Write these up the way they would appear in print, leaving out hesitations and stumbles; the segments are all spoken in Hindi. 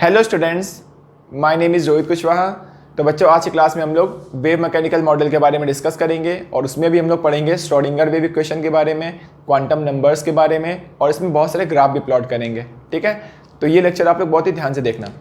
Hello students, my name is Rohit Kushwaha. तो बच्चों, आज की क्लास में हम लोग वेव मैकेनिकल मॉडल के बारे में डिस्कस करेंगे और उसमें भी हम लोग पढ़ेंगे श्रोडिंगर वेव इक्वेशन के बारे में, क्वांटम नंबर्स के बारे में और इसमें बहुत सारे ग्राफ भी प्लॉट करेंगे। ठीक है, तो ये लेक्चर आप लोग बहुत ही ध्यान से देखना।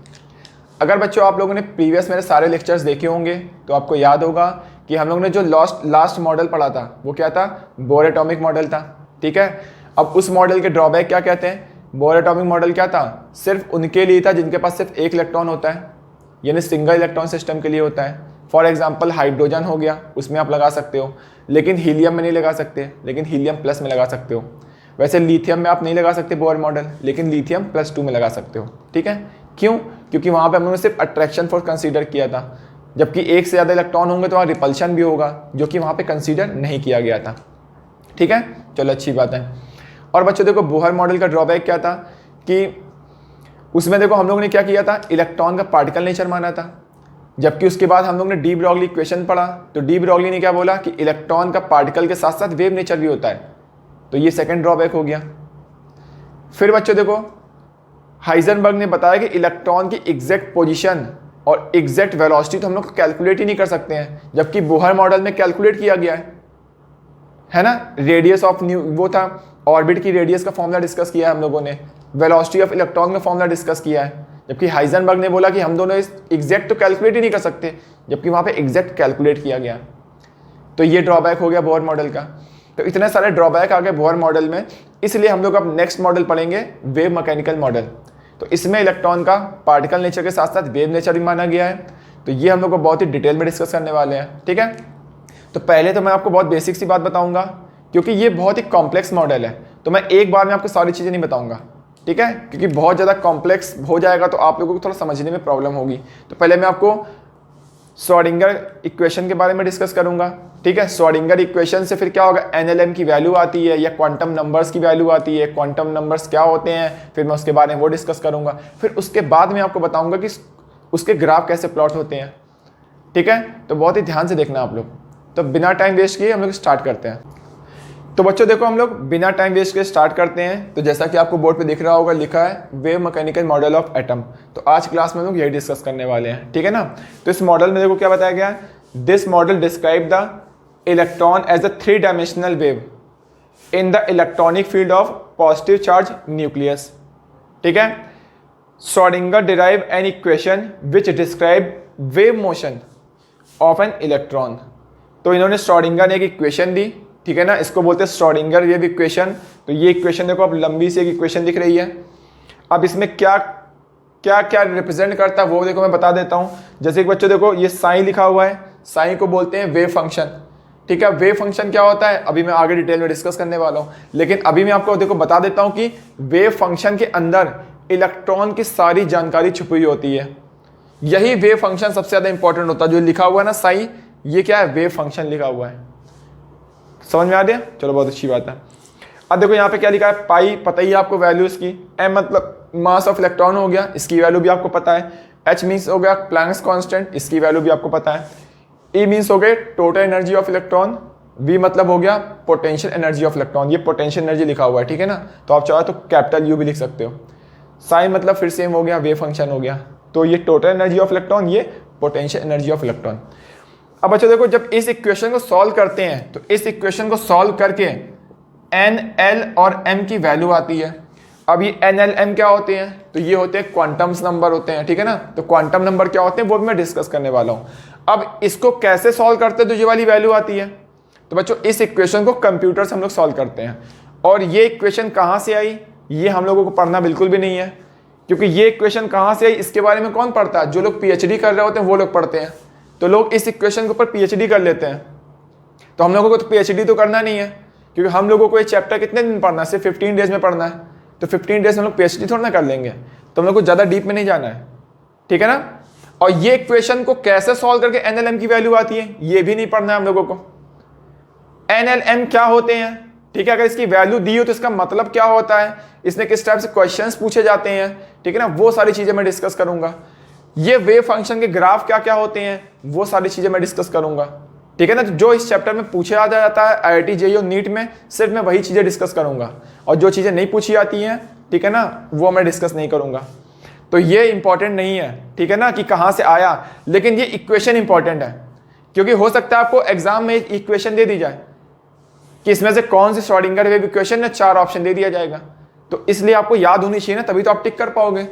अगर बच्चों आप लोगों ने प्रीवियस मेरे सारे लेक्चर्स देखे होंगे तो आपको याद होगा कि हम लोगों ने जो लास्ट मॉडल पढ़ा था वो क्या था, बोर एटॉमिक मॉडल था। ठीक है, अब उस मॉडल के ड्रॉबैक क्या कहते हैं। बोर एटॉमिक मॉडल क्या था, सिर्फ उनके लिए था जिनके पास सिर्फ एक इलेक्ट्रॉन होता है, यानी सिंगल इलेक्ट्रॉन सिस्टम के लिए होता है। फॉर एग्जांपल हाइड्रोजन हो गया, उसमें आप लगा सकते हो, लेकिन हीलियम में नहीं लगा सकते, लेकिन हीलियम प्लस में लगा सकते हो। वैसे लिथियम में आप नहीं लगा सकते बोर मॉडल, लेकिन लिथियम +2 में लगा सकते हो। ठीक है, क्यों? क्योंकि वहाँ पे हम लोगों ने सिर्फ अट्रैक्शन फोर्स कंसीडर किया था, जबकि एक से ज़्यादा इलेक्ट्रॉन होंगे तो वहाँ रिपल्शन भी होगा, जो कि वहाँ पे कंसीडर नहीं किया गया था। ठीक है, चलो अच्छी बात है। और बच्चों देखो, बोहर मॉडल का ड्रॉबैक क्या था कि उसमें देखो हम लोगों ने क्या किया था, इलेक्ट्रॉन का पार्टिकल नेचर माना था, जबकि उसके बाद हम लोग ने डी ब्रॉगली इक्वेशन पढ़ा तो डी ब्रॉगली ने क्या बोला कि इलेक्ट्रॉन का पार्टिकल के साथ साथ वेव नेचर भी होता है। तो ये सेकंड ड्रॉबैक हो गया। फिर बच्चों देखो, हाइजेनबर्ग ने बताया कि इलेक्ट्रॉन की एग्जैक्ट पोजीशन और एग्जैक्ट वेलोसिटी तो हम लोग कैलकुलेट ही नहीं कर सकते हैं, जबकि बोहर मॉडल में कैलकुलेट किया गया है ना। रेडियस ऑफ न्यू वो था, ऑर्बिट की रेडियस का फॉर्मूला डिस्कस किया है हम लोगों ने, वेलोसिटी ऑफ इलेक्ट्रॉन का फॉर्मूला डिस्कस किया है, जबकि हाइजेनबर्ग ने बोला कि हम दोनों इस एग्जैक्ट तो कैलकुलेट ही नहीं कर सकते, जबकि वहाँ पे एग्जैक्ट कैलकुलेट किया गया। तो ये ड्रॉबैक हो गया बोहर मॉडल का। तो इतने सारे ड्रॉबैक आ गए बोहर मॉडल में, इसलिए हम लोग अब नेक्स्ट मॉडल पढ़ेंगे वेव मैकेनिकल मॉडल। तो इसमें इलेक्ट्रॉन का पार्टिकल नेचर के साथ साथ वेव नेचर भी माना गया है। तो ये हम लोग को बहुत ही डिटेल में डिस्कस करने वाले हैं। ठीक है, तो पहले तो मैं आपको बहुत बेसिक सी बात बताऊंगा, क्योंकि ये बहुत ही कॉम्प्लेक्स मॉडल है, तो मैं एक बार में आपको सारी चीज़ें नहीं बताऊंगा। ठीक है, क्योंकि बहुत ज़्यादा कॉम्प्लेक्स हो जाएगा तो आप लोगों को थोड़ा समझने में प्रॉब्लम होगी। तो पहले मैं आपको श्रोडिंगर इक्वेशन के बारे में डिस्कस करूंगा। ठीक है, श्रोडिंगर इक्वेशन से फिर क्या होगा, एनएलएम की वैल्यू आती है या क्वांटम नंबर्स की वैल्यू आती है, क्वांटम नंबर्स क्या होते हैं, फिर मैं उसके बारे में वो डिस्कस करूंगा। फिर उसके बाद मैं आपको बताऊंगा कि उसके ग्राफ कैसे प्लॉट होते हैं। ठीक है, तो बहुत ही ध्यान से देखना आप लोग। तो बिना टाइम वेस्ट किए हम लोग स्टार्ट करते हैं। तो बच्चों देखो, हम लोग बिना टाइम वेस्ट के स्टार्ट करते हैं। तो जैसा कि आपको बोर्ड पे दिख रहा होगा, लिखा है wave mechanical model of atom. तो आज क्लास में हम लोग यही डिस्कस करने वाले हैं। ठीक है ना। तो इस मॉडल में देखो क्या बताया गया है, this model describe the electron as a 3 dimensional wave in the electronic field of positive charge nucleus. ठीक है, Schrodinger derive an equation which describe wave motion of an electron. तो इन्होंने श्रोडिंगर ने एक इक्वेशन दी, ठीक है ना, इसको बोलते हैं श्रोडिंगर वेव इक्वेशन। तो ये इक्वेशन देखो, अब लंबी सी एक इक्वेशन दिख रही है। अब इसमें क्या क्या क्या रिप्रेजेंट करता है वो देखो मैं बता देता हूँ। जैसे कि बच्चों देखो, ये साइन लिखा हुआ है, साइन को बोलते हैं वेव फंक्शन। ठीक है, वेव फंक्शन क्या होता है अभी मैं आगे डिटेल में डिस्कस करने वाला हूँ, लेकिन अभी मैं आपको देखो बता देता हूँ कि वेव फंक्शन के अंदर इलेक्ट्रॉन की सारी जानकारी छुपी हुई होती है। यही वेव फंक्शन सबसे ज़्यादा इंपॉर्टेंट होता है। जो लिखा हुआ है ना साइन, ये क्या है, वेव फंक्शन लिखा हुआ है। समझ में आ गया? चलो बहुत अच्छी बात है। अब देखो यहाँ पे क्या लिखा है, पाई पता ही है आपको वैल्यू इसकी। एम मतलब मास ऑफ इलेक्ट्रॉन हो गया, इसकी वैल्यू भी आपको पता है। एच मीन्स हो गया प्लैंक्स कांस्टेंट, इसकी वैल्यू भी आपको पता है। ई मीन्स हो गए total energy of electron. V मतलब हो गया पोटेंशियल एनर्जी ऑफ इलेक्ट्रॉन, ये पोटेंशियल एनर्जी लिखा हुआ है। ठीक है ना, तो आप चाहो तो कैपिटल यू भी लिख सकते हो। साइन मतलब फिर सेम हो गया, वेव फंक्शन हो गया। तो ये टोटल एनर्जी ऑफ इलेक्ट्रॉन, ये पोटेंशियल एनर्जी ऑफ इलेक्ट्रॉन। अब बच्चों देखो, जब इस इक्वेशन को सॉल्व करते हैं तो इस इक्वेशन को सॉल्व करके एन, एल और एम की वैल्यू आती है। अब ये एन, एल, एम क्या होते हैं, तो ये होते हैं क्वांटम्स नंबर होते हैं। ठीक है ना, तो क्वांटम नंबर क्या होते हैं वो भी मैं डिस्कस करने वाला हूँ। अब इसको कैसे सॉल्व करते हैं तो ये वाली वैल्यू आती है। तो बच्चों इस इक्वेशन को कंप्यूटर से हम लोग सॉल्व करते हैं। और ये इक्वेशन कहाँ से आई ये हम लोगों को पढ़ना बिल्कुल भी नहीं है, क्योंकि ये इक्वेशन कहाँ से आई इसके बारे में कौन पढ़ता है, जो लोग पीएचडी कर रहे होते हैं वो लोग पढ़ते हैं। तो लोग इस इक्वेशन के ऊपर पीएचडी कर लेते हैं। तो हम लोगों को तो पीएचडी तो करना नहीं है, क्योंकि हम लोगों को ये चैप्टर कितने दिन पढ़ना है, सिर्फ 15 डेज में पढ़ना है। तो 15 डेज में हम लोग पीएचडी थोड़ा ना कर लेंगे, तो हम लोग को ज़्यादा डीप में नहीं जाना है। ठीक है ना। और ये इक्वेशन को कैसे सॉल्व करके एनएलएम की वैल्यू आती है ये भी नहीं पढ़ना है हम लोगों को। एनएलएम क्या होते हैं, ठीक है, अगर इसकी वैल्यू दी हो तो इसका मतलब क्या होता है, इसमें किस टाइप से क्वेश्चंस पूछे जाते हैं, ठीक है ना, वो सारी चीज़ें मैं डिस्कस करूंगा। ये वेव फंक्शन के ग्राफ क्या क्या होते हैं वो सारी चीजें मैं डिस्कस करूंगा। ठीक है ना, जो इस चैप्टर में पूछा जाता है आईआईटी जेईई और नीट में, सिर्फ मैं वही चीजें डिस्कस करूंगा, और जो चीजें नहीं पूछी जाती हैं, ठीक है ना, वो मैं डिस्कस नहीं करूंगा। तो ये इंपॉर्टेंट नहीं है, ठीक है ना, कि कहाँ से आया, लेकिन ये इक्वेशन इंपॉर्टेंट है, क्योंकि हो सकता है आपको एग्जाम में इक्वेशन दे दी जाए कि इसमें से कौन सी श्रोडिंगर वेव इक्वेशन है, 4 ऑप्शन दे दिया जाएगा, तो इसलिए आपको याद होनी चाहिए ना, तभी तो आप टिक कर पाओगे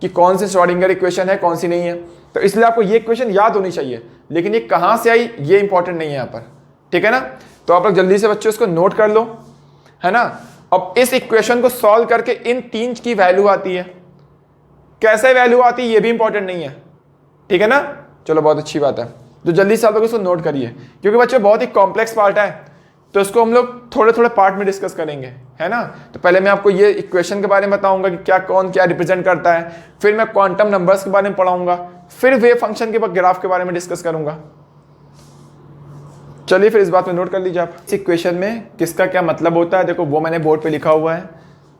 कि कौन सी श्रोडिंगर इक्वेशन है, कौन सी नहीं है। तो इसलिए आपको ये इक्वेशन याद होनी चाहिए, लेकिन ये कहाँ से आई ये इंपॉर्टेंट नहीं है यहाँ पर, ठीक है ना। तो आप लोग जल्दी से बच्चों इसको नोट कर लो, है ना। अब इस इक्वेशन को सॉल्व करके इन 3 की वैल्यू आती है, कैसे वैल्यू आती है ये भी इंपॉर्टेंट नहीं है, ठीक है ना। चलो बहुत अच्छी बात है, तो जल्दी से आप लोग इसको नोट करिए, क्योंकि बच्चों बहुत ही कॉम्प्लेक्स पार्ट है, तो इसको हम लोग थोड़े थोड़े पार्ट में डिस्कस करेंगे, है ना। तो पहले मैं आपको ये इक्वेशन के बारे में बताऊंगा कि क्या कौन क्या रिप्रेजेंट करता है, फिर मैं क्वांटम नंबर्स के बारे में पढ़ाऊंगा, फिर वेव फंक्शन के ग्राफ के बारे में डिस्कस करूंगा। चलिए फिर इस बात में नोट कर लीजिए आप, इस इक्वेशन में किसका क्या मतलब होता है, देखो वो मैंने बोर्ड पे लिखा हुआ है।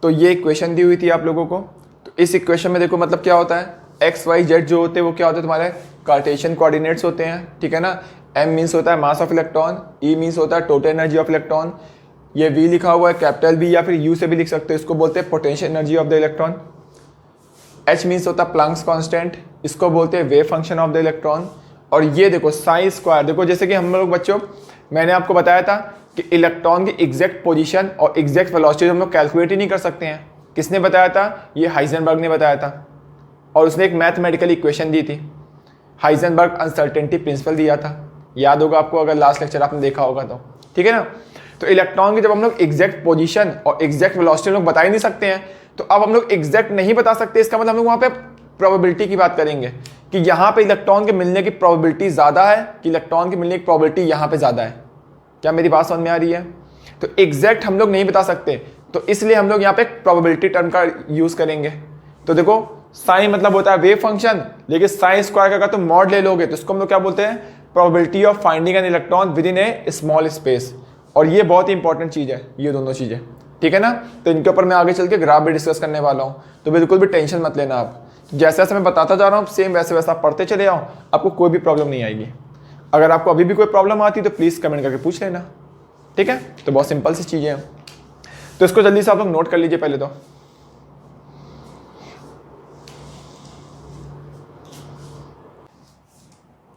तो ये इक्वेशन दी हुई थी आप लोगों को, तो इस इक्वेशन में देखो मतलब क्या होता है, एक्स वाई जेड जो होते हैं वो क्या होते हैं, तुम्हारे कार्टेशियन कोऑर्डिनेट्स होते हैं, ठीक है ना। एम मीन्स होता है mass of electron, E means होता है टोटल एनर्जी ऑफ इलेक्ट्रॉन, ये वी लिखा हुआ है कैपिटल बी या फिर यू से भी लिख सकते हो, इसको बोलते हैं potential energy of the electron. H means होता है प्लैंक्स कांस्टेंट, इसको बोलते हैं wave function of the electron. और ये देखो साई स्क्वायर, देखो जैसे कि हम लोग बच्चों मैंने आपको बताया था कि इलेक्ट्रॉन की एग्जैक्ट पोजीशन और एग्जैक्ट वेलोसिटी हम लोग कैलकुलेट ही नहीं कर सकते हैं। किसने बताया था, ये हाइजेनबर्ग ने बताया था, और उसने एक मैथमेटिकल इक्वेशन दी थी, हाइजेनबर्ग अनसर्टेनिटी प्रिंसिपल दिया था, याद होगा आपको अगर लास्ट लेक्चर आपने देखा होगा तो, ठीक है ना। तो इलेक्ट्रॉन की जब हम लोग एग्जैक्ट पोजीशन और एग्जैक्ट वेलोसिटी हम लोग बता ही नहीं सकते हैं, तो अब हम लोग एग्जैक्ट नहीं बता सकते, इसका मतलब हम लोग वहाँ पे प्रोबेबिलिटी की बात करेंगे कि यहाँ पे इलेक्ट्रॉन के मिलने की प्रोबेबिलिटी ज़्यादा है कि इलेक्ट्रॉन के मिलने की प्रोबेबिलिटी यहाँ पे ज़्यादा है। क्या मेरी बात समझ में आ रही है। तो एग्जैक्ट हम लोग नहीं बता सकते, तो इसलिए हम लोग यहाँ पे प्रोबेबिलिटी टर्म का यूज़ करेंगे। तो देखो साइन मतलब होता है वेव फंक्शन, लेकिन साइन स्क्वायर का अगर तुम मॉड ले लोगे तो इसको हम लोग क्या बोलते हैं, probability of finding an electron with in A small space. और ये बहुत ही इंपॉर्टेंट चीज़ है, ये दोनों चीज़ें, ठीक है ना। तो इनके ऊपर मैं आगे चल के ग्राफ भी डिस्कस करने वाला हूँ, तो बिल्कुल भी टेंशन मत लेना आप, जैसे जैसे मैं बताता जा रहा हूँ सेम वैसे वैसा आप पढ़ते चले आओ, आपको कोई भी प्रॉब्लम नहीं आएगी। अगर आपको अभी भी कोई प्रॉब्लम आती है तो प्लीज़ कमेंट करके पूछ लेना, ठीक है। तो बहुत सिंपल सी चीज़ें हैं, तो इसको जल्दी से आप लोग नोट कर लीजिए पहले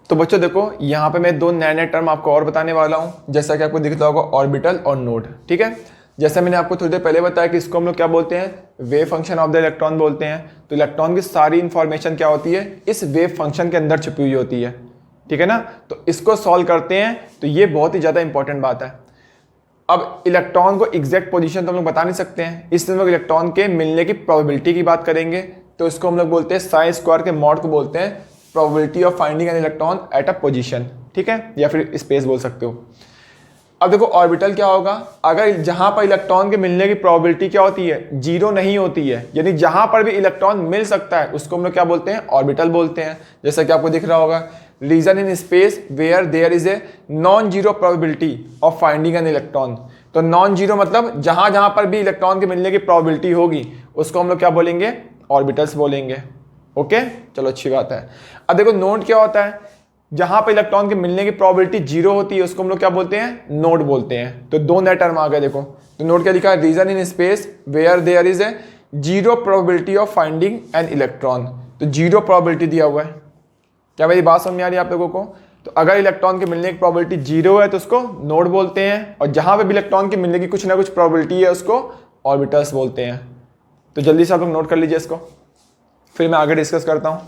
तो बच्चों देखो यहाँ पे मैं 2 नए नए टर्म आपको और बताने वाला हूँ, जैसा कि आपको दिखता होगा ऑर्बिटल और नोड, ठीक है। जैसे मैंने आपको थोड़ी देर पहले बताया कि इसको हम लोग क्या बोलते हैं, wave function of the electron बोलते हैं। तो इलेक्ट्रॉन की सारी इंफॉर्मेशन क्या होती है, इस वेव फंक्शन के अंदर छुपी हुई होती है, ठीक है ना। तो इसको सॉल्व करते हैं, तो ये बहुत ही ज़्यादा इंपॉर्टेंट बात है। अब इलेक्ट्रॉन को एग्जैक्ट पोजीशन तो हम लोग बता नहीं सकते हैं, इसलिए हम लोग इलेक्ट्रॉन के मिलने की प्रोबेबिलिटी की बात करेंगे, तो इसको हम लोग बोलते हैं साइन स्क्वायर के मॉड को बोलते हैं probability of finding an electron at a position, ठीक है, या फिर स्पेस बोल सकते हो। अब देखो ऑर्बिटल क्या होगा, अगर जहां पर इलेक्ट्रॉन के मिलने की प्रोबेबिलिटी क्या होती है, 0 नहीं होती है, यानी जहां पर भी इलेक्ट्रॉन मिल सकता है उसको हम लोग क्या बोलते हैं, ऑर्बिटल बोलते हैं। जैसा कि आपको दिख रहा होगा, region in space where there is a non zero probability of finding an electron. तो नॉन जीरो मतलब जहां जहां पर भी इलेक्ट्रॉन के मिलने की प्रोबेबिलिटी होगी उसको हम लोग क्या बोलेंगे, ऑर्बिटल्स बोलेंगे। ओके, चलो अच्छी बात है। अब देखो नोड क्या होता है, जहां पर इलेक्ट्रॉन के मिलने की प्रोबेबिलिटी 0 होती है उसको हम लोग क्या बोलते हैं, नोड बोलते हैं। तो 2 नए टर्म आ गए देखो, तो नोड क्या लिखा है, region in space where there is a 0 probability of finding an electron. तो 0 प्रोबेबिलिटी दिया हुआ है। क्या मेरी बात समझ में आ रही है आप लोगों को। तो अगर इलेक्ट्रॉन के मिलने की प्रोबेबिलिटी 0 है तो उसको नोड बोलते हैं, और जहां पे भी इलेक्ट्रॉन के मिलने की कुछ ना कुछ प्रोबेबिलिटी है उसको ऑर्बिटल्स बोलते हैं। तो जल्दी से आप लोग नोट कर लीजिए इसको, फिर मैं आगे डिस्कस करता हूं।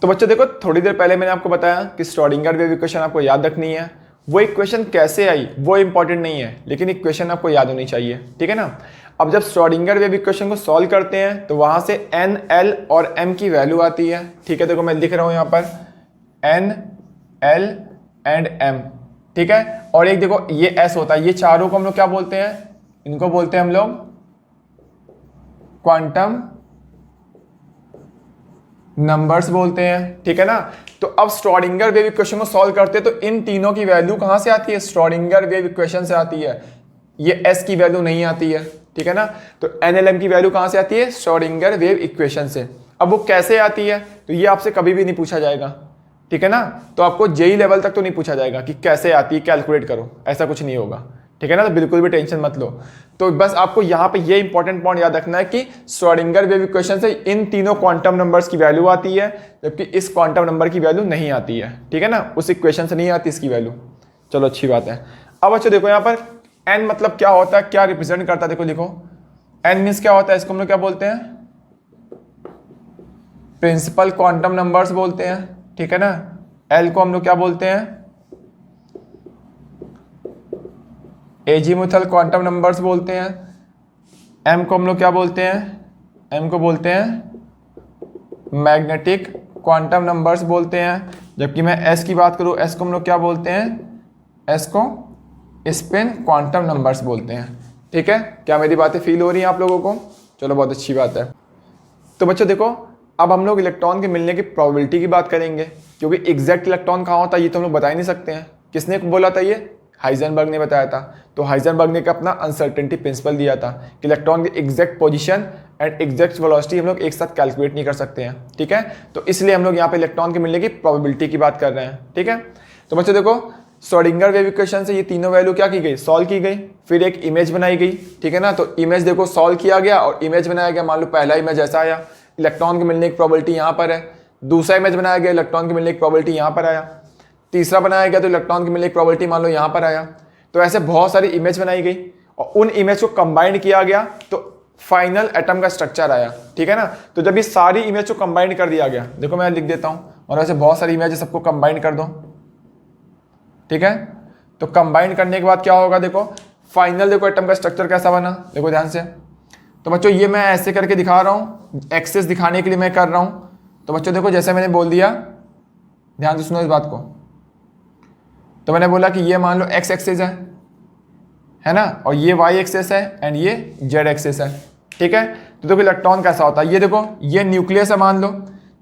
तो बच्चों देखो थोड़ी देर पहले मैंने आपको बताया कि श्रोडिंगर वेव इक्वेशन आपको याद रखनी है। वो इक्वेशन कैसे आई वो इंपॉर्टेंट नहीं है, लेकिन इक्वेशन आपको याद होनी चाहिए, ठीक है ना। अब जब श्रोडिंगर वेव इक्वेशन को सॉल्व करते हैं तो वहां से एन, एल और एम की वैल्यू आती है, ठीक है। देखो मैं लिख रहा हूं यहाँ पर एन, एल एंड एम, ठीक है। और एक देखो ये एस होता है, ये चारों को हम लोग क्या बोलते हैं, इनको बोलते हैं हम लोग क्वांटम नंबर्स बोलते हैं, ठीक है ना। तो अब श्रोडिंगर वेव इक्वेशन को सॉल्व करते हैं तो इन तीनों की वैल्यू कहां से आती है, श्रोडिंगर वेव इक्वेशन से आती है। ये एस की वैल्यू नहीं आती है, ठीक है ना। तो एनएलएम की वैल्यू कहां से आती है, श्रोडिंगर वेव इक्वेशन से। अब वो कैसे आती है तो ये आपसे कभी भी नहीं पूछा जाएगा, ठीक है ना। तो आपको जेई लेवल तक तो नहीं पूछा जाएगा कि कैसे आती है कैलकुलेट करो, ऐसा कुछ नहीं होगा, ठीक है ना। तो बिल्कुल भी टेंशन मत लो। तो बस आपको यहाँ पे ये इंपॉर्टेंट पॉइंट याद रखना है कि श्रोडिंगर वेव इक्वेशन से इन तीनों क्वांटम नंबर्स की वैल्यू आती है, जबकि इस क्वांटम नंबर की वैल्यू नहीं आती है, ठीक है ना, उस इक्वेशन से नहीं आती इसकी वैल्यू। चलो अच्छी बात है। अब अच्छा देखो यहाँ पर n मतलब क्या होता है, क्या रिप्रेजेंट करता है, देखो लिखो n मीन्स क्या होता है, इसको हम लोग क्या बोलते हैं, प्रिंसिपल क्वांटम नंबर्स बोलते हैं, ठीक है ना। l को हम लोग क्या बोलते हैं, एजीमुथल क्वांटम नंबर्स बोलते हैं। m को हम लोग क्या बोलते हैं, m को बोलते हैं मैग्नेटिक क्वांटम नंबर्स बोलते हैं। जबकि मैं s की बात करूँ, s को हम लोग क्या बोलते हैं, s को स्पिन क्वांटम नंबर्स बोलते हैं, ठीक है। क्या मेरी बातें फील हो रही हैं आप लोगों को? चलो बहुत अच्छी बात है। तो बच्चों देखो अब हम लोग इलेक्ट्रॉन के मिलने की प्रोबेबिलिटी की बात करेंगे, क्योंकि एग्जैक्ट इलेक्ट्रॉन कहाँ होता है ये तो हम लोग बता ही नहीं सकते हैं। किसने बोला था ये? हाइजेनबर्ग ने बताया था। तो हाइजेनबर्ग ने अपना अनसर्टेनिटी प्रिंसिपल दिया था कि इलेक्ट्रॉन की exact position and exact velocity हम लोग एक साथ कैलकुलेट नहीं कर सकते हैं, ठीक है। तो इसलिए हम लोग यहाँ पे इलेक्ट्रॉन के मिलने की प्रोबेबिलिटी की बात कर रहे हैं, ठीक है। तो बच्चों देखो श्रोडिंगर वेव इक्वेशन से ये तीनों वैल्यू क्या की गई, सॉल्व की गई, फिर एक इमेज बनाई गई, ठीक है ना। तो इमेज देखो सॉल्व किया गया और इमेज बनाया गया। मान लो पहला इमेज ऐसा आया, इलेक्ट्रॉन के मिलने की प्रोबेबिलिटी यहाँ पर है। दूसरा इमेज बनाया गया, इलेक्ट्रॉन के मिलने की प्रोबेबिलिटी यहाँ पर आया। तीसरा बनाया गया तो इलेक्ट्रॉन के मिलने की प्रोबेबिलिटी मान लो यहाँ पर आया। तो ऐसे बहुत सारी इमेज बनाई गई और उन इमेज को कंबाइन किया गया तो फाइनल एटम का स्ट्रक्चर आया, ठीक है ना। तो जब ये सारी इमेज को कंबाइन कर दिया गया, देखो मैं लिख देता हूँ, और ऐसे बहुत सारी इमेज सबको कंबाइन कर दो, ठीक है। तो कंबाइन करने के बाद क्या होगा, देखो फाइनल देखो एटम का स्ट्रक्चर कैसा बना, देखो ध्यान से। तो बच्चों ये मैं ऐसे करके दिखा रहा हूँ, एक्सेस दिखाने के लिए मैं कर रहा हूँ। तो बच्चों देखो जैसे मैंने बोल दिया, ध्यान से सुनो इस बात को। तो मैंने बोला कि ये मान लो एक्स एक्सेस है ना, और ये वाई एक्सेस है एंड ये जेड एक्सेस है, ठीक है। तो देखो इलेक्ट्रॉन कैसा होता है, ये देखो ये न्यूक्लियस है मान लो।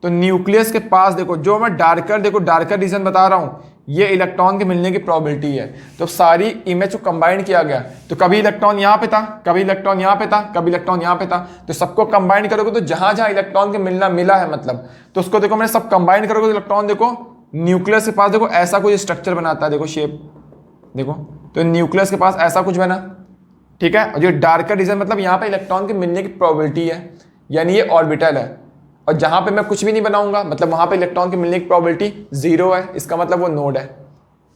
तो न्यूक्लियस के पास देखो जो मैं डार्कर रीजन बता रहा हूँ, ये इलेक्ट्रॉन के मिलने की प्रोबेबिलिटी है। तो सारी इमेज को कंबाइन किया गया, तो कभी इलेक्ट्रॉन यहाँ पे था, कभी इलेक्ट्रॉन यहाँ पे था, कभी इलेक्ट्रॉन यहाँ पे था। तो सबको कंबाइन करोगे तो जहां जहां इलेक्ट्रॉन के मिलना मिला है मतलब, तो उसको देखो मैंने सब कंबाइन करोगे तो इलेक्ट्रॉन देखो न्यूक्लियस के पास देखो ऐसा कोई स्ट्रक्चर बनाता है, देखो शेप देखो। तो न्यूक्लियस के पास ऐसा कुछ बना, ठीक है। और जो डार्कर रीजन मतलब यहाँ पे इलेक्ट्रॉन के मिलने की प्रोबेबिलिटी है, यानी ये ऑर्बिटल है। और जहां पे मैं कुछ भी नहीं बनाऊंगा मतलब वहां पे इलेक्ट्रॉन की मिलने की प्रोबेबिलिटी 0 है, इसका मतलब वो नोड है।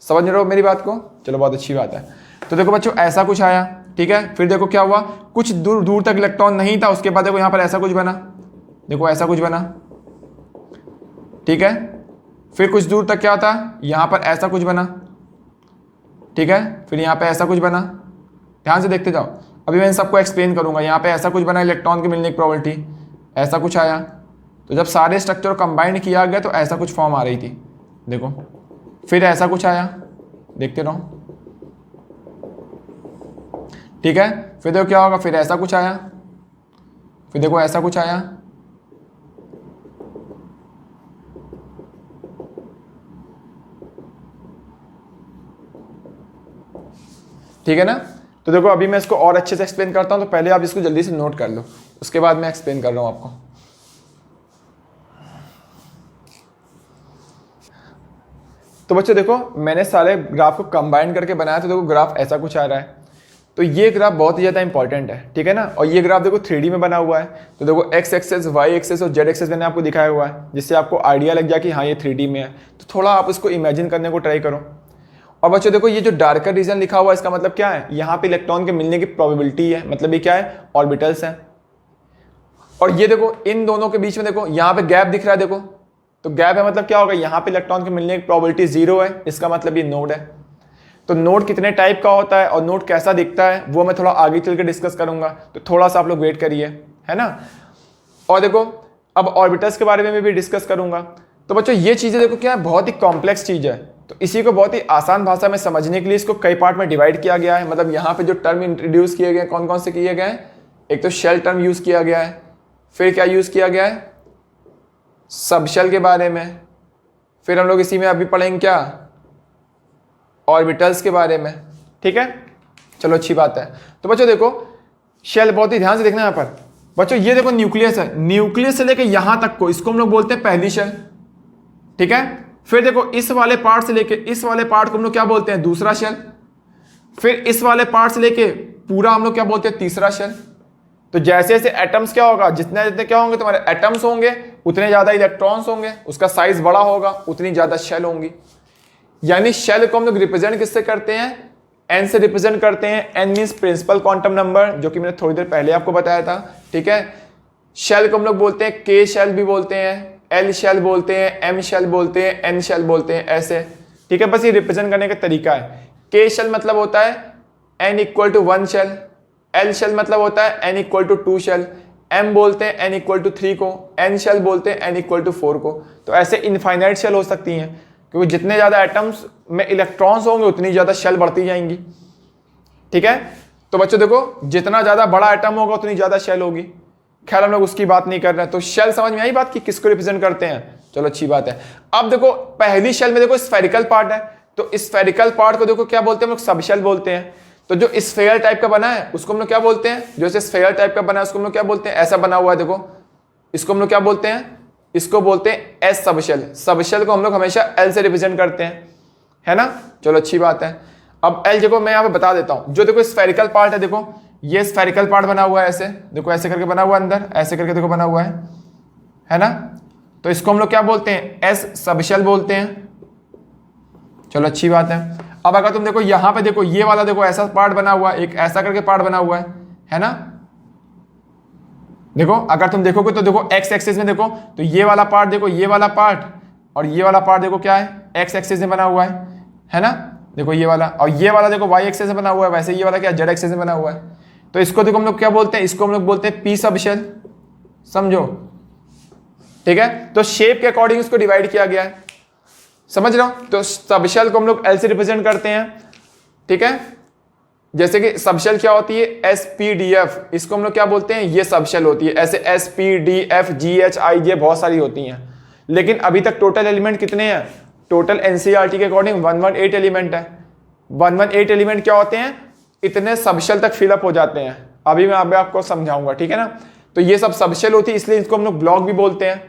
समझ रहे हो मेरी बात को? चलो बहुत अच्छी बात है। तो देखो बच्चों ऐसा कुछ आया, ठीक है। फिर देखो क्या हुआ, कुछ दूर दूर तक इलेक्ट्रॉन नहीं था, उसके बाद देखो यहाँ पर ऐसा कुछ बना, देखो ऐसा कुछ बना, ठीक है। फिर कुछ दूर तक क्या था, यहाँ पर ऐसा कुछ बना, ठीक है। फिर यहाँ पे ऐसा कुछ बना, ध्यान से देखते जाओ, अभी मैं इन सबको एक्सप्लेन करूंगा। यहाँ पे ऐसा कुछ बना, इलेक्ट्रॉन के मिलने की प्रोबेबिलिटी, ऐसा कुछ आया। तो जब सारे स्ट्रक्चर कंबाइन किया गया तो ऐसा कुछ फॉर्म आ रही थी, देखो। फिर ऐसा कुछ आया, देखते रहो, ठीक है। फिर देखो क्या होगा, फिर ऐसा कुछ आया, फिर देखो ऐसा कुछ आया, ठीक है ना। तो देखो अभी मैं इसको और अच्छे से एक्सप्लेन करता हूं, तो पहले आप इसको जल्दी से नोट कर लो, उसके बाद मैं एक्सप्लेन कर रहा हूं आपको। तो बच्चों देखो मैंने सारे ग्राफ को कंबाइन करके बनाया, तो देखो ग्राफ ऐसा कुछ आ रहा है। तो ये ग्राफ बहुत ही ज़्यादा इंपॉर्टेंट है, ठीक है ना। और ये ग्राफ देखो 3D में बना हुआ है। तो देखो एक्स एक्सेस, वाई एक्सेस और जेड एक्सेस मैंने आपको दिखाया हुआ है, जिससे आपको आइडिया लग जाए कि हाँ ये 3D में है। तो थोड़ा आप इसको इमेजिन करने को ट्राई करो। और बच्चों देखो ये जो डार्कर रीजन लिखा हुआ है, इसका मतलब क्या है, यहाँ पे इलेक्ट्रॉन के मिलने की प्रोबेबिलिटी है, मतलब ये क्या है, ऑर्बिटल्स हैं। और ये देखो इन दोनों के बीच में देखो यहाँ पे गैप दिख रहा है, देखो। तो गैप है मतलब क्या होगा, यहाँ पे इलेक्ट्रॉन के मिलने की प्रोबेबिलिटी 0 है, इसका मतलब ये नोड है। तो नोड कितने टाइप का होता है और नोड कैसा दिखता है वो मैं थोड़ा आगे चल के डिस्कस करूंगा, तो थोड़ा सा आप लोग वेट करिए, है ना। और देखो अब ऑर्बिटल्स के बारे में भी डिस्कस करूंगा। तो बच्चों ये चीज़ें देखो क्या है, बहुत ही कॉम्प्लेक्स चीज़ है। तो इसी को बहुत ही आसान भाषा में समझने के लिए इसको कई पार्ट में डिवाइड किया गया है। मतलब यहाँ पे जो टर्म इंट्रोड्यूस किए गए कौन कौन से किए गए हैं, एक तो शेल टर्म यूज़ किया गया है, फिर क्या यूज़ किया गया है, सबशेल के बारे में, फिर हम लोग इसी में अभी पढ़ेंगे क्या, ऑर्बिटल्स के बारे में, ठीक है। चलो अच्छी बात है। तो बच्चों देखो शेल बहुत ही ध्यान से देखना यहाँ पर। बच्चों ये देखो न्यूक्लियस है, न्यूक्लियस से लेकर यहाँ तक को इसको हम लोग बोलते हैं पहली शेल, ठीक है। फिर देखो इस वाले पार्ट से लेके इस वाले पार्ट को हम लोग क्या बोलते हैं, दूसरा शेल। फिर इस वाले पार्ट से लेके पूरा हम लोग क्या बोलते हैं, तीसरा शेल। तो जैसे जैसे एटम्स क्या होगा, जितने जितने क्या होंगे तुम्हारे एटम्स होंगे, उतने ज्यादा इलेक्ट्रॉन्स होंगे, उसका साइज बड़ा होगा, उतनी ज्यादा शेल होंगी। यानी शेल को हम लोग रिप्रेजेंट किससे करते हैं, एन से रिप्रेजेंट करते हैं। N means principal quantum number, जो कि मैंने थोड़ी देर पहले आपको बताया था, ठीक है। शेल को हम लोग बोलते हैं के शेल भी बोलते हैं, एल शेल बोलते हैं, एम शेल बोलते हैं, एन शेल बोलते हैं, ऐसे, ठीक है। बस ये रिप्रेजेंट करने का तरीका है। के शेल मतलब होता है N equal to 1 shell, L shell मतलब होता है N equal to 2 shell, M बोलते हैं एन इक्वल टू 3 को, एन शेल बोलते हैं एन इक्वल टू 4 को। तो ऐसे इनफाइनाइट शेल हो सकती हैं, क्योंकि जितने ज़्यादा एटम्स में इलेक्ट्रॉन्स होंगे उतनी ज़्यादा शेल बढ़ती जाएंगी, ठीक है। तो बच्चों देखो, जितना ज़्यादा बड़ा एटम होगा उतनी ज़्यादा शेल होगी। खैर हम लोग उसकी बात नहीं कर रहे हैं। तो शेल समझ में आई बात कि किसको रिप्रेजेंट करते हैं, चलो अच्छी बात है। अब देखो पहली शेल में देखो स्फेरिकल पार्ट है, तो स्फेरिकल पार्ट को देखो क्या बोलते हैं हम लोग, सब शेल बोलते हैं। तो जो स्फेयर टाइप का बना है उसको हम लोग क्या बोलते हैं, जो इसे स्फेयर टाइप का बना है उसको हम लोग क्या बोलते हैं, ऐसा बना हुआ है देखो, इसको हम लोग क्या बोलते हैं, इसको बोलते हैं एस सबशेल। सबशेल को हम लोग हमेशा एल से रिप्रेजेंट करते हैं, है ना। चलो अच्छी बात है। अब एल देखो मैं यहाँ पे बता देता हूँ। जो देखो स्फेरिकल पार्ट है, देखो ये स्फेरिकल पार्ट बना हुआ है ऐसे, देखो ऐसे करके बना हुआ है, अंदर ऐसे करके देखो बना हुआ है ना। तो इसको हम लोग क्या बोलते हैं, एस सबशेल बोलते हैं। चलो अच्छी बात है। अब अगर तुम देखो यहाँ पे देखो, ये वाला देखो ऐसा पार्ट बना हुआ है, एक ऐसा करके पार्ट बना हुआ है ना। देखो अगर तुम देखोगे तो देखो एक्स एक्सिस में देखो, तो ये वाला पार्ट देखो, ये वाला पार्ट और ये वाला पार्ट देखो क्या है, एक्स एक्सिस में बना हुआ है ना। देखो ये वाला, और ये वाला देखो वाई एक्सिस में बना हुआ है, वैसे ये वाला क्या जेड एक्सिस में बना हुआ है। तो इसको देखो हम लोग क्या बोलते हैं, इसको हम लोग बोलते हैं पी सबशेल, समझो, ठीक है। तो शेप के अकॉर्डिंग इसको डिवाइड किया गया है, समझ रहे हो। तो सबशेल को हम लोग एल से रिप्रेजेंट करते हैं, ठीक है। जैसे कि सबशेल क्या होती है, एस पी डी एफ, इसको हम लोग क्या बोलते हैं, ये सबशेल होती है। ऐसे S P D F G H I J बहुत सारी होती हैं, लेकिन अभी तक टोटल एलिमेंट कितने हैं, टोटल एनसीईआरटी के अकॉर्डिंग 118 एलिमेंट है। 118 एलिमेंट क्या होते हैं, इतने सबशेल तक फिलअप हो जाते हैं। अभी मैं आपको समझाऊंगा, ठीक है ना। तो ये सब सबशेल होती है, इसलिए इसको हम लोग ब्लॉक भी बोलते हैं।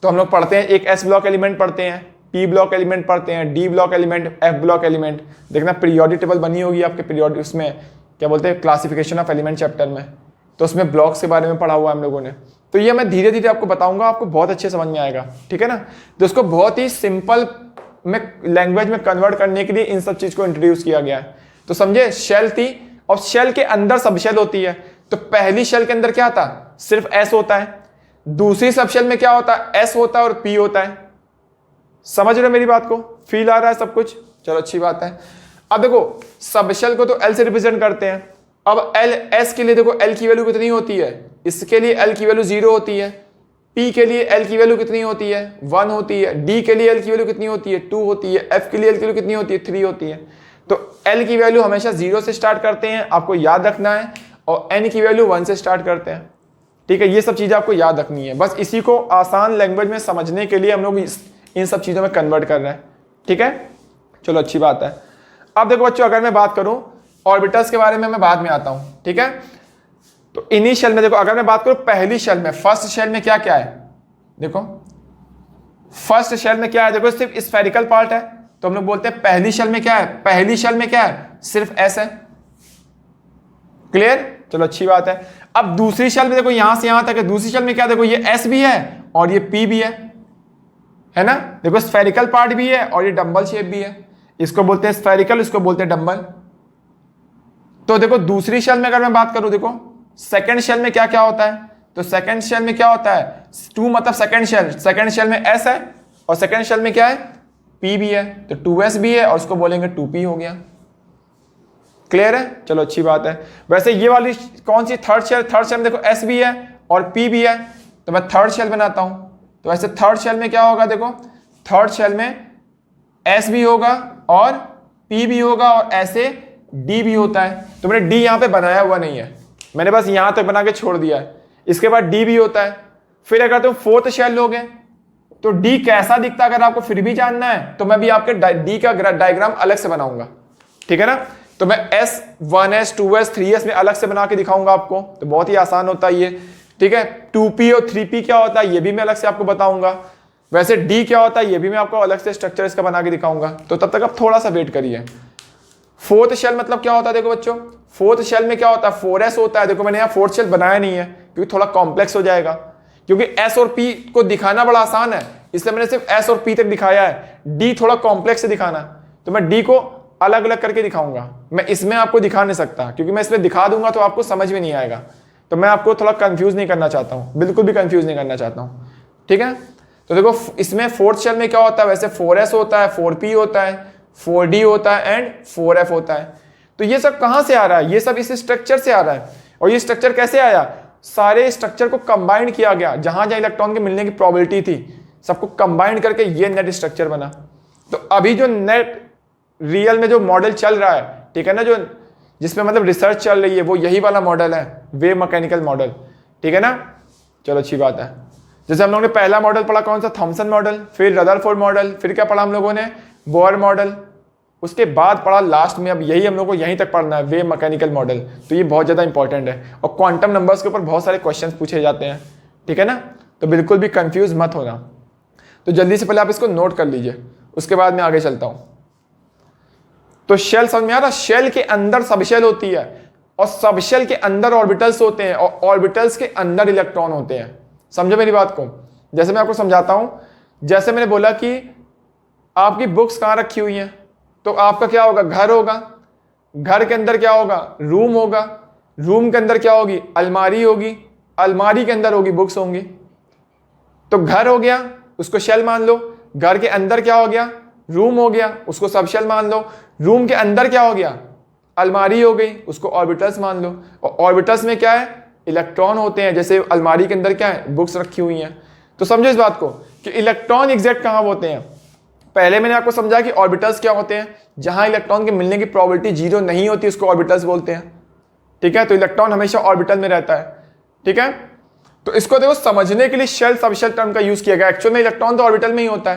तो हम लोग पढ़ते हैं, एक एस ब्लॉक एलिमेंट पढ़ते हैं, पी ब्लॉक एलिमेंट पढ़ते हैं, D block element, F block element. देखना पीरियोडिक टेबल बनी होगी आपके पीरियोडिक, उसमें क्या बोलते हैं क्लासिफिकेशन ऑफ एलिमेंट चैप्टर में, तो उसमें ब्लॉक्स के बारे में पढ़ा हुआ हम लोगों ने। तो ये मैं धीरे धीरे आपको बताऊंगा, आपको बहुत अच्छे समझ में आएगा, ठीक है ना। तो उसको बहुत ही सिंपल में लैंग्वेज में कन्वर्ट करने के लिए इन सब चीज को इंट्रोड्यूस किया गया है। तो समझे, शेल थी और शेल के अंदर सबशेल होती है। तो पहली शेल के अंदर क्या था, सिर्फ एस होता है। दूसरी सबशेल में क्या होता है, एस होता है और पी होता है। समझ रहे हो मेरी बात को, फील आ रहा है सब कुछ, चलो अच्छी बात है। अब देखो सबशेल को तो एल से रिप्रेजेंट करते हैं। अब एल एस के लिए देखो एल की वैल्यू कितनी होती है, इसके लिए एल की वैल्यू 0 होती है। पी के लिए एल की वैल्यू कितनी होती है, 1 होती है। डी के लिए एल की वैल्यू कितनी होती है, 2 होती है। एफ के लिए एल की वैल्यू कितनी होती है, 3 होती है। तो एल की वैल्यू हमेशा 0 से स्टार्ट करते हैं, आपको याद रखना है, और एन की वैल्यू 1 से स्टार्ट करते हैं, ठीक है। ये सब चीजें आपको याद रखनी है, बस इसी को आसान लैंग्वेज में समझने के लिए हम लोग इन सब चीजों में कन्वर्ट कर रहे हैं, ठीक है। चलो अच्छी बात है। अब देखो बच्चों, अगर मैं बात करूं ऑर्बिटल्स के बारे में, मैं बाद में आता हूं, ठीक है। तो इन्हीं शेल में देखो, अगर मैं बात करूं पहली शेल में, फर्स्ट शेल में क्या क्या है, देखो फर्स्ट शेल में क्या है, देखो सिर्फ स्फेरिकल पार्ट है। तो हम लोग बोलते हैं पहली शेल में क्या है, पहली शेल में क्या है, सिर्फ एस है। क्लियर, चलो अच्छी बात है। अब दूसरी शेल में देखो, यहां से यहां तक है। दूसरी शेल में क्या, देखो ये एस भी है और ये पी भी है ना। देखो स्फेरिकल पार्ट भी है और ये डंबल शेप भी है। इसको बोलते हैं स्फेरिकल, इसको बोलते हैं डंबल। तो देखो दूसरी शेल में अगर मैं बात करूं, देखो सेकंड शेल में क्या क्या होता है। तो सेकंड शेल में क्या होता है, 2 मतलब सेकंड शेल, सेकंड शेल में एस है और सेकंड शेल में क्या है, पी भी है। तो 2s भी है और उसको बोलेंगे 2p हो गया। क्लियर है, चलो अच्छी बात है। वैसे ये वाली कौन सी थर्ड शेल, थर्ड शेल में देखो एस भी है और p भी है, तो मैं थर्ड शेल बनाता हूं। तो वैसे थर्ड शेल में क्या होगा, देखो थर्ड शेल में एस भी होगा और पी भी होगा और ऐसे डी भी होता है। तो मैंने डी यहां पे बनाया हुआ नहीं है, मैंने बस यहां तक बना के छोड़ दिया है। इसके बाद डी भी होता है। फिर अगर तुम फोर्थ शेल लोगे तो डी कैसा दिखता है, अगर आपको फिर भी जानना है तो मैं भी आपके डी का डायग्राम अलग से बनाऊंगा, ठीक है ना। तो मैं एस 1s 2s 3s में अलग से बना के दिखाऊंगा आपको, तो बहुत ही आसान होता है ये, ठीक है। 2p और 3p क्या होता है ये भी मैं अलग से आपको बताऊंगा। वैसे डी क्या होता है ये भी मैं आपको अलग से स्ट्रक्चर इसका बना के दिखाऊंगा। तो तब तक आप थोड़ा सा वेट करिए। फोर्थ शेल मतलब क्या होता है, देखो बच्चों फोर्थ शेल में क्या होता है, 4s होता है। देखो मैंने यहाँ फोर्थ शेल बनाया नहीं है क्योंकि थोड़ा कॉम्प्लेक्स हो जाएगा, क्योंकि s और p को दिखाना बड़ा आसान है, इसलिए मैंने सिर्फ s और p तक दिखाया है। d थोड़ा कॉम्प्लेक्स से दिखाना, तो मैं d को अलग अलग करके दिखाऊंगा। मैं इसमें आपको दिखा नहीं सकता, क्योंकि मैं इसमें दिखा दूंगा तो आपको समझ में नहीं आएगा। तो मैं आपको थोड़ा कंफ्यूज नहीं करना चाहता हूँ, बिल्कुल भी कंफ्यूज नहीं करना चाहता हूँ, ठीक है। तो देखो इसमें फोर्थ शेल में क्या होता है, वैसे 4s होता है, 4p होता है, 4d होता है एंड 4f होता है। तो ये सब कहाँ से आ रहा है, ये सब इस स्ट्रक्चर से आ रहा है। और ये स्ट्रक्चर कैसे आया, सारे स्ट्रक्चर को कंबाइंड किया गया, जहां जहां इलेक्ट्रॉन के मिलने की प्रोबेबिलिटी थी सबको कंबाइंड करके ये नेट स्ट्रक्चर बना। तो अभी जो नेट रियल में जो मॉडल चल रहा है, ठीक है ना, जो जिसमें मतलब रिसर्च चल रही है, वो यही वाला मॉडल है, वेव मैकेनिकल मॉडल, ठीक है ना। चलो अच्छी बात है। जैसे हम लोगों ने पहला मॉडल पढ़ा कौन सा, थॉमसन मॉडल, फिर रदरफोर्ड मॉडल, फिर क्या पढ़ा हम लोगों ने, बोर मॉडल, उसके बाद पढ़ा लास्ट में, अब यही हम लोग को यहीं तक पढ़ना है, वेव मैकेनिकल मॉडल। तो ये बहुत ज़्यादा इंपॉर्टेंट है और क्वांटम नंबर्स के ऊपर बहुत सारे क्वेश्चंस पूछे जाते हैं, ठीक है ना। तो बिल्कुल भी कंफ्यूज मत होना। तो जल्दी से पहले आप इसको नोट कर लीजिए, उसके बाद मैं आगे चलता हूँ। तो शेल समझ में आ रहा, शेल के अंदर सबशेल होती है और सबशेल के अंदर ऑर्बिटल्स होते हैं और ऑर्बिटल्स के अंदर इलेक्ट्रॉन होते हैं। समझो मेरी बात को, जैसे मैं आपको समझाता हूं। जैसे मैंने बोला कि आपकी बुक्स कहाँ रखी हुई हैं, तो आपका क्या होगा, घर होगा, घर के अंदर क्या होगा, रूम होगा, रूम के अंदर क्या होगी, अलमारी होगी, अलमारी के अंदर होगी बुक्स होंगी। तो घर हो गया, उसको शेल मान लो। घर के अंदर क्या हो गया, रूम हो गया, उसको सब शेल मान लो। रूम के अंदर क्या हो गया, अलमारी हो गई, उसको ऑर्बिटल्स मान लो। और ऑर्बिटल्स में क्या है, इलेक्ट्रॉन होते हैं, जैसे अलमारी के अंदर क्या है, बुक्स रखी हुई हैं। तो समझो इस बात को कि इलेक्ट्रॉन एग्जैक्ट कहाँ होते हैं। पहले मैंने आपको समझा कि ऑर्बिटल्स क्या होते हैं, जहां इलेक्ट्रॉन के मिलने की प्रोबेबिलिटी जीरो नहीं होती उसको ऑर्बिटल्स बोलते हैं, ठीक है। तो इलेक्ट्रॉन हमेशा ऑर्बिटल में रहता है, ठीक है। तो इसको देखो समझने के लिए शेल सबशेल टर्म का यूज किया गया। एक्चुअल में इलेक्ट्रॉन तो ऑर्बिटल में ही होता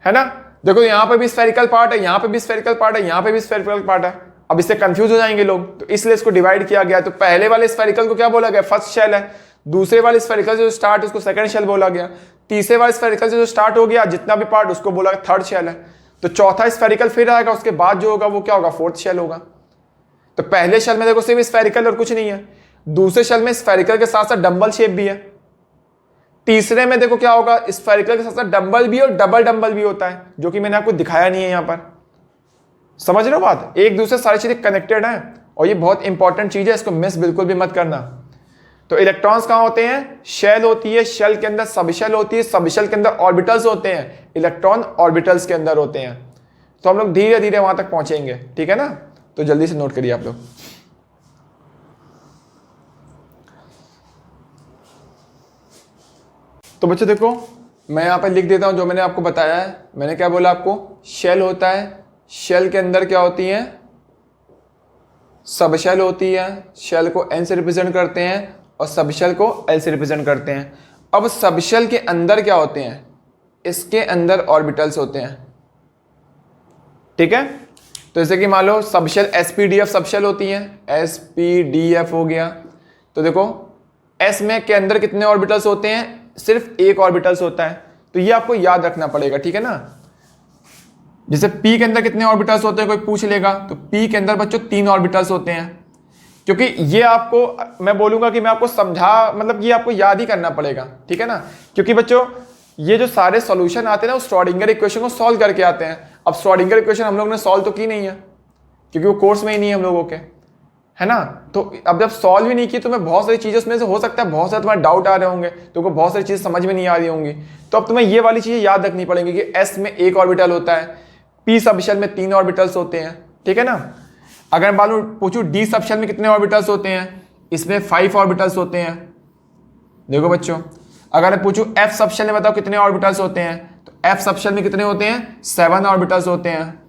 है ना। देखो यहाँ पे भी स्फेरिकल पार्ट है, यहाँ पे भी स्फेरिकल पार्ट है, यहाँ पे भी स्फेरिकल पार्ट है। अब इससे कंफ्यूज हो जाएंगे लोग, तो इसलिए इसको डिवाइड किया गया। तो पहले वाले स्फेरिकल को क्या बोला गया, फर्स्ट शेल है। दूसरे वाले स्फेरिकल से जो स्टार्ट है उसको सेकंड शेल बोला गया। तीसरे वाले स्फेरिकल से जो स्टार्ट हो गया जितना भी पार्ट, उसको बोला गया थर्ड शेल है। तो चौथा स्फेरिकल फिर आएगा, उसके बाद जो होगा वो क्या होगा, फोर्थ शेल होगा। तो पहले शेल में देखो सिर्फ स्फेरिकल और कुछ नहीं है। दूसरे शेल में स्फेरिकल के साथ साथ डंबल शेप भी है। तीसरे में देखो क्या होगा, स्फेरिकल के साथ साथ डंबल भी और डबल डंबल भी होता है, जो कि मैंने आपको दिखाया नहीं है यहाँ पर। समझ रहे हो बात, एक दूसरे सारी चीजें कनेक्टेड हैं और ये बहुत इंपॉर्टेंट चीज है, इसको मिस बिल्कुल भी मत करना। तो इलेक्ट्रॉन्स कहाँ होते हैं, शेल होती है, शेल के अंदर सबशेल होती है, सबशेल के अंदर ऑर्बिटल्स होते हैं, इलेक्ट्रॉन ऑर्बिटल्स के अंदर होते हैं। तो हम लोग धीरे धीरे वहां तक पहुंचेंगे, ठीक है ना। तो जल्दी से नोट करिए आप लोग। तो बच्चों देखो मैं यहाँ पर लिख देता हूँ जो मैंने आपको बताया है। मैंने क्या बोला आपको, शेल होता है, शेल के अंदर क्या होती है, सबशेल होती है। शेल को n से रिप्रेजेंट करते हैं और सबशेल को l से रिप्रेजेंट करते हैं। अब सबशेल के अंदर क्या होते हैं, इसके अंदर ऑर्बिटल्स होते हैं, ठीक है। तो जैसे कि मान लो सबशेल sp-df सबशेल होती है, sp-df हो गया। तो देखो s में के अंदर कितने ऑर्बिटल्स होते हैं, सिर्फ एक ऑर्बिटल्स होता है। तो ये आपको याद रखना पड़ेगा, ठीक है ना। जैसे p के अंदर कितने ऑर्बिटल्स होते हैं कोई पूछ लेगा, तो p के अंदर बच्चों 3 ऑर्बिटल्स होते हैं। क्योंकि ये आपको मैं बोलूंगा कि मैं आपको समझा, मतलब ये आपको याद ही करना पड़ेगा, ठीक है ना। क्योंकि बच्चों ये जो सारे सॉल्यूशन आते हैं ना, वो श्रोडिंगर इक्वेशन को सॉल्व करके आते हैं। अब श्रोडिंगर इक्वेशन हम लोग ने सॉल्व तो की नहीं है, क्योंकि वो कोर्स में ही नहीं है हम लोगों के, है ना। तो अब जब सॉल्व ही नहीं की तो मैं बहुत सारी चीज़ें उसमें से हो सकता है बहुत सारे तुम्हारे डाउट आ रहे होंगे, तुमको बहुत सारी चीज़ें समझ में नहीं आ रही होंगी। तो अब तुम्हें ये वाली चीज़ें याद रखनी पड़ेंगी कि s में एक ऑर्बिटल होता है, p सबशेल में 3 ऑर्बिटल्स होते हैं, ठीक है ना। अगर मैं मालूम पूछूं d सबशेल में कितने ऑर्बिटल्स होते हैं, इसमें 5 ऑर्बिटल्स होते हैं। देखो बच्चों अगर मैं पूछूं f सबशेल में बताओ कितने ऑर्बिटल्स होते हैं, तो f सबशेल में कितने होते हैं, 7 ऑर्बिटल्स होते हैं।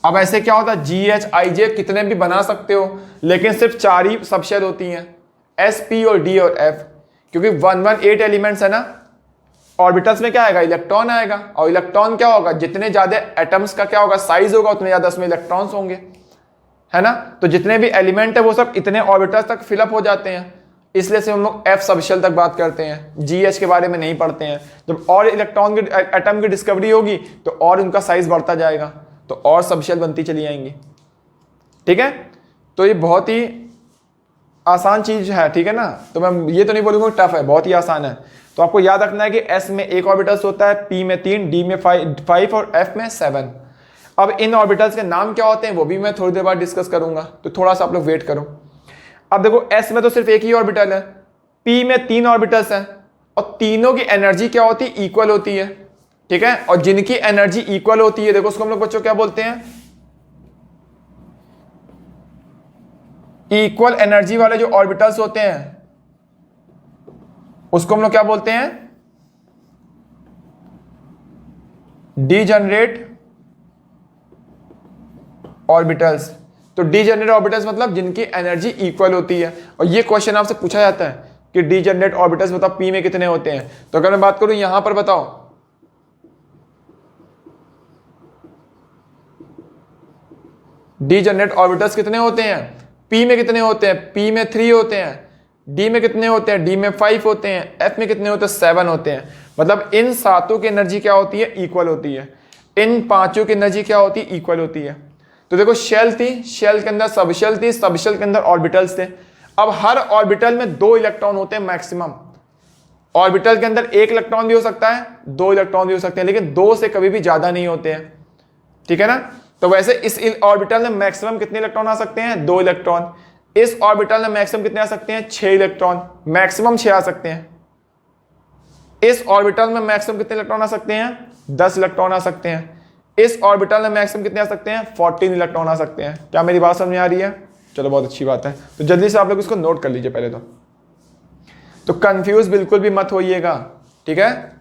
अब ऐसे क्या होता है, GH IJ कितने भी बना सकते हो, लेकिन सिर्फ 4 ही सबशेल होती हैं, S P और D और F। क्योंकि 118 एलिमेंट्स है ना, ऑर्बिटल्स में क्या आएगा, इलेक्ट्रॉन आएगा। और इलेक्ट्रॉन क्या होगा, जितने ज्यादा एटम्स का क्या होगा साइज होगा, उतने ज्यादा उसमें इलेक्ट्रॉन्स होंगे, है ना। तो जितने भी एलिमेंट है वो सब इतने ऑर्बिटल्स तक फिलअप हो जाते हैं। इसलिए से हम लोग F सबशेल तक बात करते हैं, GH के बारे में नहीं पढ़ते हैं। जब और इलेक्ट्रॉन के एटम की डिस्कवरी होगी तो और उनका साइज बढ़ता जाएगा। तो और सब शेल बनती चली जाएंगी। ठीक है, तो ये बहुत ही आसान चीज है, ठीक है ना। तो मैं ये तो नहीं बोलूंगा टफ है, बहुत ही आसान है। तो आपको याद रखना है कि एस में एक ऑर्बिटल्स होता है, पी में 3, डी में 5 और एफ में 7। अब इन ऑर्बिटल्स के नाम क्या होते हैं वो भी मैं थोड़ी देर बाद डिस्कस करूंगा, तो थोड़ा सा आप लोग वेट करो। अब देखो एस में तो सिर्फ एक ही ऑर्बिटल है, पी में 3 ऑर्बिटल्स हैं और तीनों की एनर्जी क्या होती है, इक्वल होती है। ठीक है, और जिनकी एनर्जी इक्वल होती है, देखो उसको हम लोग बच्चों क्या बोलते हैं, इक्वल एनर्जी वाले जो ऑर्बिटल्स होते हैं उसको हम लोग क्या बोलते हैं, डीजनरेट ऑर्बिटल्स। तो डीजनरेट ऑर्बिटल्स मतलब जिनकी एनर्जी इक्वल होती है। और ये क्वेश्चन आपसे पूछा जाता है कि डीजनरेट ऑर्बिटल्स बताओ पी में कितने होते हैं। तो अगर मैं बात करूं यहां पर बताओ, डीजनरेट ऑर्बिटल्स कितने होते हैं, पी में कितने होते हैं, पी में 3 होते हैं, डी में कितने होते हैं, डी में 5 होते हैं, एफ में कितने होते हैं, 7 होते हैं। मतलब इन सातों की एनर्जी क्या होती है, इक्वल होती है। इन पांचों की एनर्जी क्या होती है, इक्वल होती है। तो देखो शेल थी, शेल के अंदर सब शेल थी, सब शेल के अंदर ऑर्बिटल्स थे। अब हर ऑर्बिटल में 2 इलेक्ट्रॉन होते हैं मैक्सिमम। ऑर्बिटल के अंदर 1 इलेक्ट्रॉन भी हो सकता है, 2 इलेक्ट्रॉन भी हो सकते हैं, लेकिन 2 से कभी भी ज्यादा नहीं होते हैं। ठीक है ना। तो वैसे इस ऑर्बिटल में मैक्सिमम कितने इलेक्ट्रॉन आ सकते हैं, 2 इलेक्ट्रॉन। इस ऑर्बिटल में मैक्सिमम कितने आ सकते हैं, 6 इलेक्ट्रॉन, मैक्सिमम 6 आ सकते हैं। इस ऑर्बिटल में मैक्सिमम कितने इलेक्ट्रॉन आ सकते हैं, 10 इलेक्ट्रॉन आ सकते हैं। इस ऑर्बिटल में मैक्सिमम कितने आ सकते हैं, 14 इलेक्ट्रॉन आ सकते हैं। क्या मेरी बात समझ में आ रही है? चलो बहुत अच्छी बात है। तो जल्दी से आप लोग इसको नोट कर लीजिए पहले तो कंफ्यूज बिल्कुल भी मत होइएगा, ठीक है।